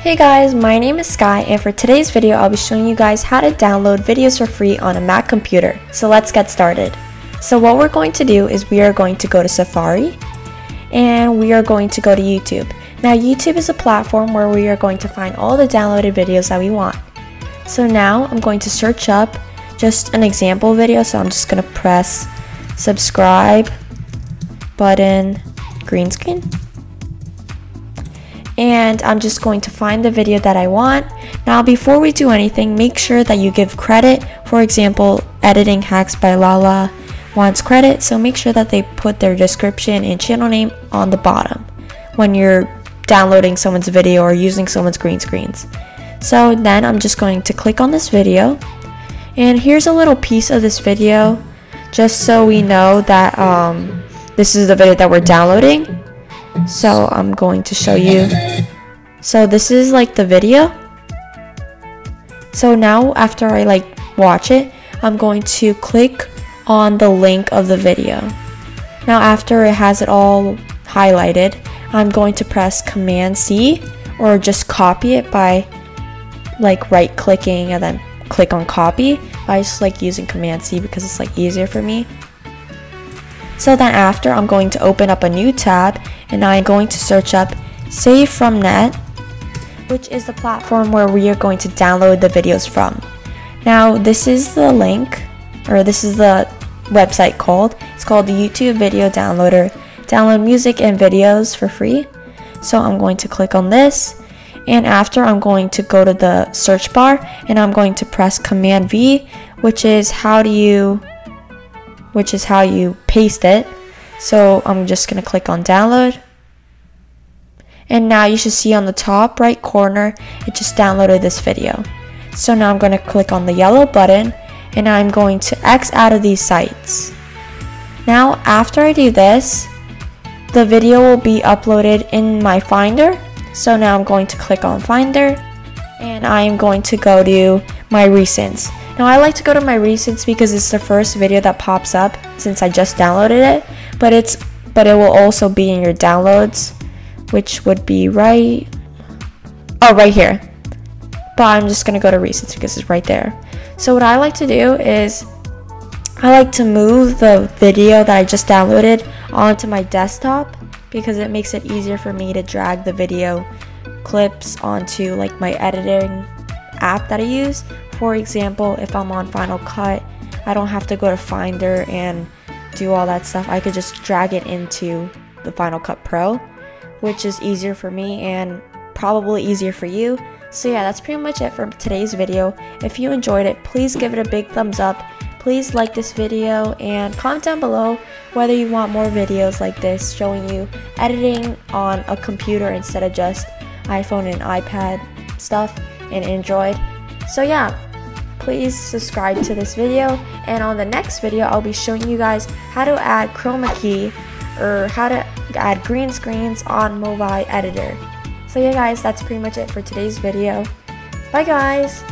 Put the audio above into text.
Hey guys, my name is Sky, and for today's video I'll be showing you guys how to download videos for free on a Mac computer. So let's get started. So what we're going to do is we are going to go to Safari and we are going to go to YouTube. Now YouTube is a platform where we are going to find all the downloaded videos that we want. So now I'm going to search up just an example video, so I'm just going to press subscribe button, green screen. And I'm just going to find the video that I want. Now before we do anything, make sure that you give credit. For example, Editing Hacks by Lala wants credit, so make sure that they put their description and channel name on the bottom when you're downloading someone's video or using someone's green screens. So then I'm just going to click on this video, and here's a little piece of this video just so we know that this is the video that we're downloading. So I'm going to show you. So this is like the video. So now after I watch it, I'm going to click on the link of the video. Now after it has it all highlighted, I'm going to press Command C, or just copy it by right clicking and then click on copy. I just using Command C because it's easier for me. So then after, I'm going to open up a new tab and I'm going to search up Save from Net, which is the platform where we are going to download the videos from. Now this is the link, or this is the website called. It's called the YouTube Video Downloader. Download music and videos for free. So I'm going to click on this, and after I'm going to go to the search bar and I'm going to press Command V, which is how you paste it. So I'm just going to click on download, and now you should see on the top right corner it just downloaded this video. So now I'm going to click on the yellow button and I'm going to X out of these sites. Now after I do this, the video will be uploaded in my Finder. So now I'm going to click on Finder and I am going to go to my recents. Now I like to go to my recents because it's the first video that pops up since I just downloaded it, but it will also be in your downloads, which would be right here. But I'm just gonna go to recents because it's right there. So what I like to do is I like to move the video that I just downloaded onto my desktop because it makes it easier for me to drag the video clips onto my editing app that I use. For example, if I'm on Final Cut, I don't have to go to Finder and do all that stuff. I could just drag it into the Final Cut Pro, which is easier for me and probably easier for you. So yeah, that's pretty much it for today's video. If you enjoyed it, please give it a big thumbs up. Please like this video and comment down below whether you want more videos like this showing you editing on a computer instead of just iPhone and iPad stuff and Android. So yeah, please subscribe to this video, and on the next video I'll be showing you guys how to add chroma key or how to add green screens on mobile editor. So yeah guys, that's pretty much it for today's video. Bye guys!